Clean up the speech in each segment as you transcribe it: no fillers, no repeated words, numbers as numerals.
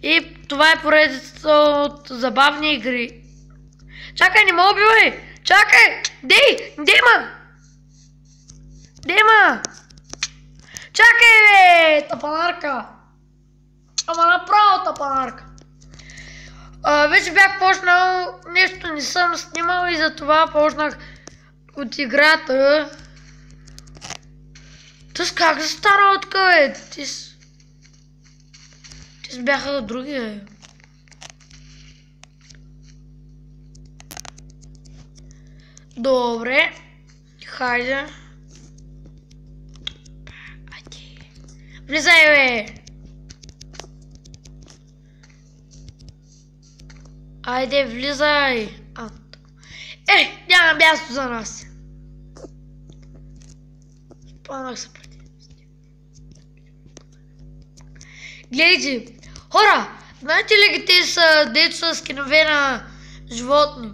И това е поредицата от забавни игри. Чакай, не ме убивай! Чакай! Дима! Чакай, бе! Тапанарка! Ама направо тапанарка! Вече бях почнал, нещо не съм снимал и затова почнах от играта. Тъс как се стана от къде? Тис бяха други. Добре. Хайде. Влизай, бе! Айде, влизай! Няма място за нас! Спомнах се преди. Гледайте! Хора! Знаете ли те са деца с скинове на животни?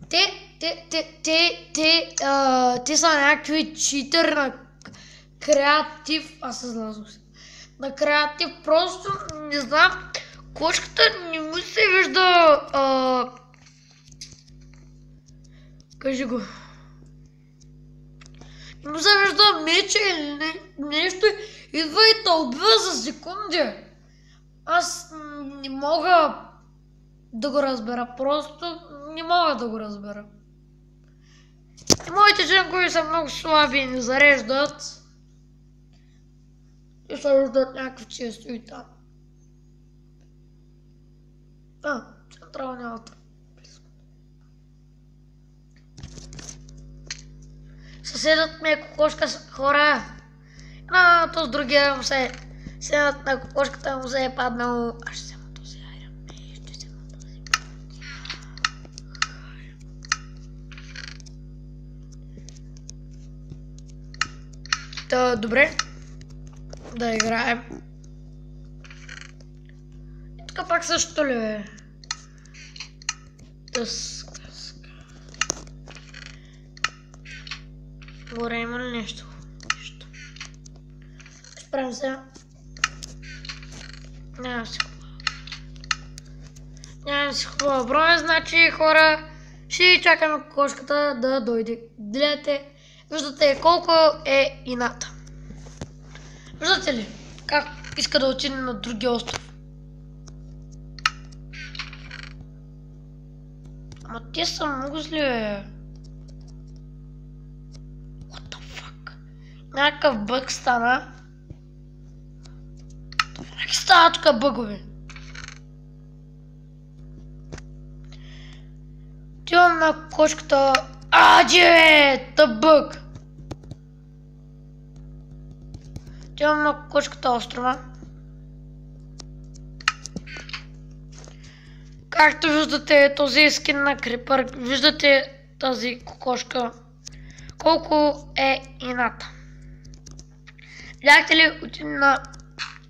Те са някакви читър на креатив. Аз се знам се. На креатив просто не знам. Кошката не му се вижда. Кажи го. Не му се вижда меча или нещо. Идва и те убива за секунди. Аз не мога да го разбера. Просто не мога да го разбера. И моите джанкови са много слаби и не зареждат. И се виждат някакви често и там. Централния отров. Съседът ми е кокошка с хора. Този другия му се... Седът на кокошката му се е паднал. Аз ще взема този айрон. Ще взема този. Добре. Да играем. И тук пак също ли бе? Горе има ли нещо? Нищо. Справям се. Нямам си хубава броня, значи хора ще чакаме кошката да дойде. Гледате, виждате колко е ината. Виждате ли как иска да отиде на другия остров? Ама те са много зли, бе. What the fuck? Някакъв бъг стана. Как става тук бъгове? Отивам на кошката. Бе! Бъг! Отивам на кошката острова. Както виждате този скин на крипър, виждате тази кокошка. Колко е ината. Видяхте ли отиде на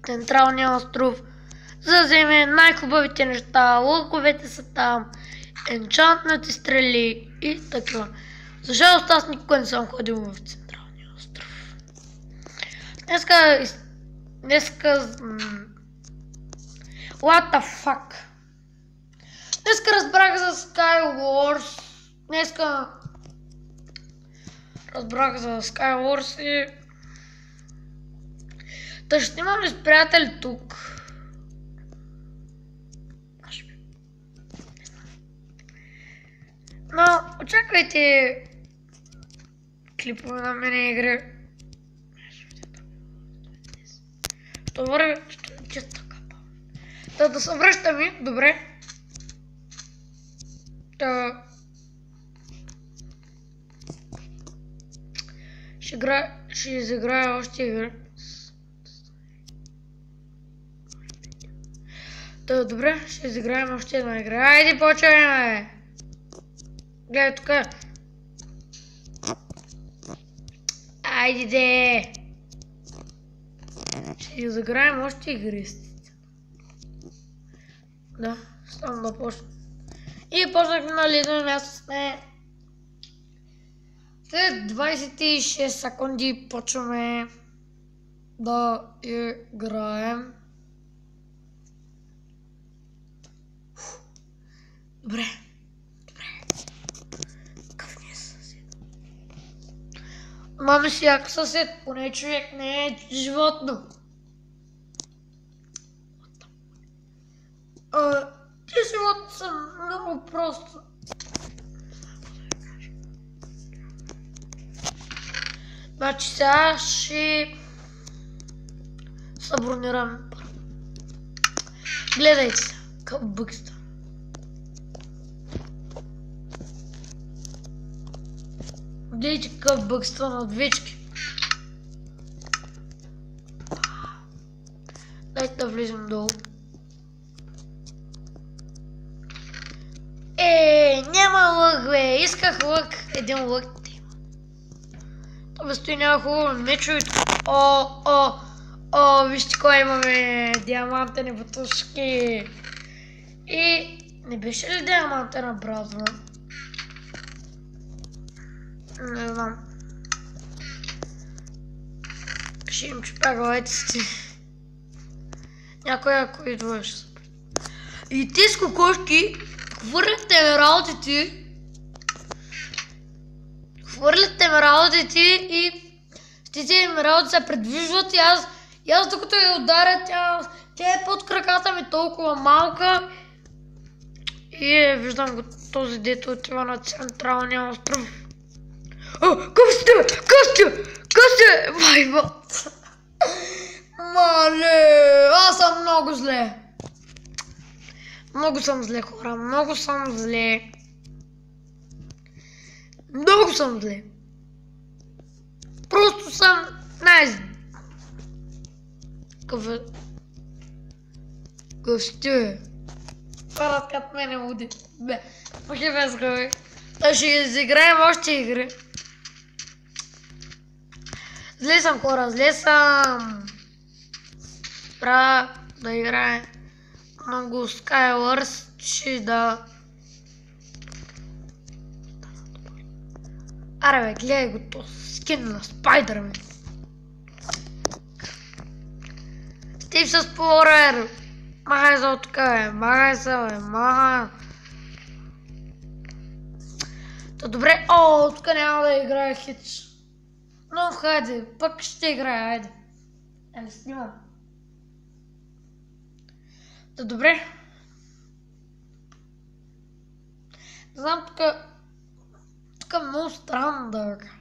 централния остров, за да вземе най-хубавите неща, лъковете са там, енчантните стрели и такива. За жалост аз никога не съм ходил в централния остров. Днеска... What the fuck? Днеска разбрах за Skywars. Днеска разбрах за Skywars и... Та ще имам ли с приятели тук? Но очаквайте клипове на мене игри. Ще върви, ще така. Да се връщаме, добре. Ще изиграя още игри. Добре, ще изиграем още една игра. Айде, почваме! Гледай тук. Айде де! Ще изиграем още игри. Да, само да почна. И почнахме на лидно място с нея. След 26 секунди почваме да играем. Добре. Какъв не е съсед? Мами си як съсед, поне човек не е животно. Ти животни са много просто. Значи сега ще събронираме първо. Гледайте се, къв бъкста. Гледайте къв бъкста на двечки. Дайте да влизам долу. Няма лък, бе. Исках лък. Един лък да има. Това стои няма хубаво. Не чуйте. Вижте кой имаме. Диамантени бутушки. И не беше ли диамантена бразва? Не знам. Ще им чупя главиците. Някой ако идва ще се. И те с кокошки хвърлят емералдите. И тези емералди се предвижват и аз докато я ударя, тя е под краката ми толкова малка. И виждам го този дето отива на централния остров. Къв сте? Майбот! Мале! Аз съм много зле. Много съм зле, хора. Много съм зле. Просто съм най-зле. Къв сте? Хората като мене луди. Махи без глави. Ще изиграем още игри. Зле съм, хора. Трябва да играем много Skywars, че да... Аре бе, гледай го то скин на Спайдърмен. Стив с Плорер. Махай за оттука, бе. Махай. Та добре, тук няма да играя хич. Но хайде, пък ще играя, хайде. Не снимам. Та добре. Не знам, тук е много странно да го кажа.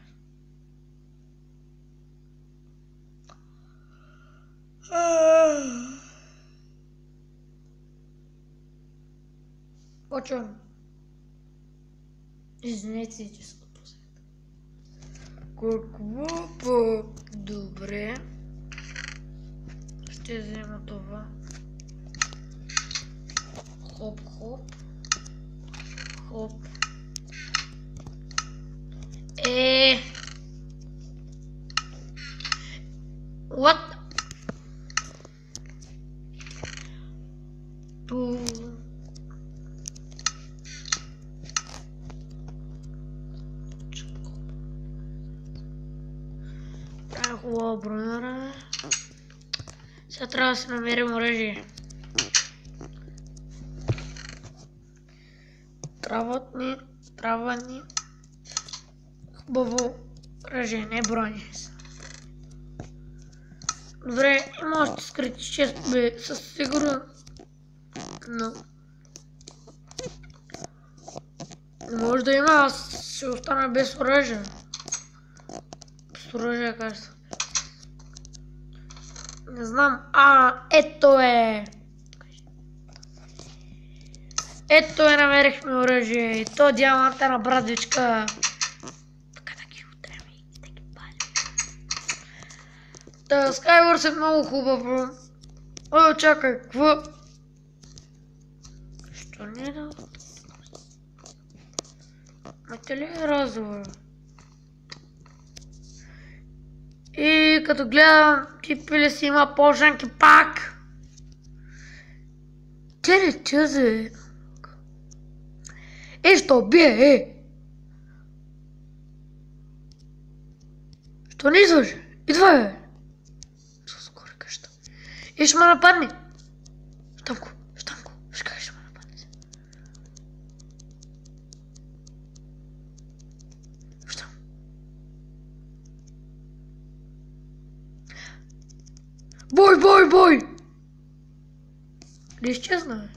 Почвам. Извинете, че се отпуснах. Какво по-добре ще взема това. Хоп. What? Хубава бронера. Сега трябва да си намерим оръжие. Трябва ни хубаво оръжие, не броня. Добре, има още скрити чест, бе, със сигурно. Но не може да има, аз ще остана без оръжие. Без оръжие, кажа. Не знам. Ето е. Намерихме оръжие. И то диамантена брадвичка. Така да ги удряме и да ги палим. Та, Skywars е много хубаво. Чакай, какво? Що не да? Мате ли е разговор? И като гледам, типи си има по-женки пак. Те не чузе. Що бие, Що не идваш? Идва, Що скоро къща? Ще ме нападне. Штамко, ще кажеш, ще ме нападне. бой! Не изчезна, бе.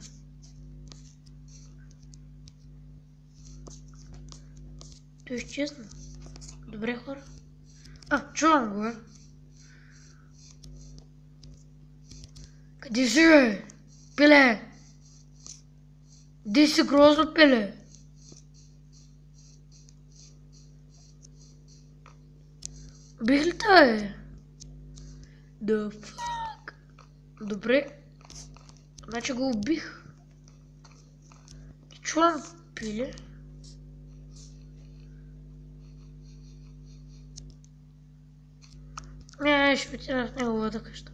Той изчезна. Добре, хора. Чувам го, бе. Къде си, бе? Пиле! Ди си грозно, пиле! Бих ли те, бе? The fuck? Добре. Значи го убих. Чувам, пиле. Не, ще отида в неговата къща.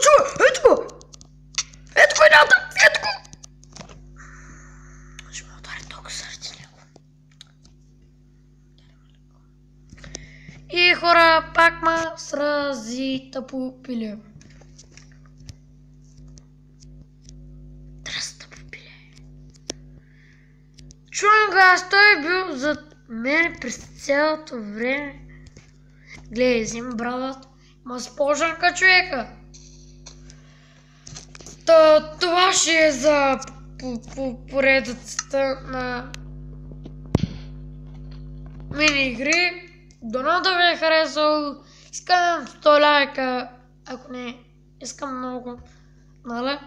Чува! Ето го! Ето го едната! Ето го! Ще ме удари толкова сърце него. И хора, пак ма срази тъпо пиле. Чувам го, аз той бил зад мен през цялото време. Гледай, взим брадата. Ма спожанка човека. Това ще е за поредицата на мини игри. Дано да ви е харесал. Искам 100 лайка. Ако не, искам много. Нали?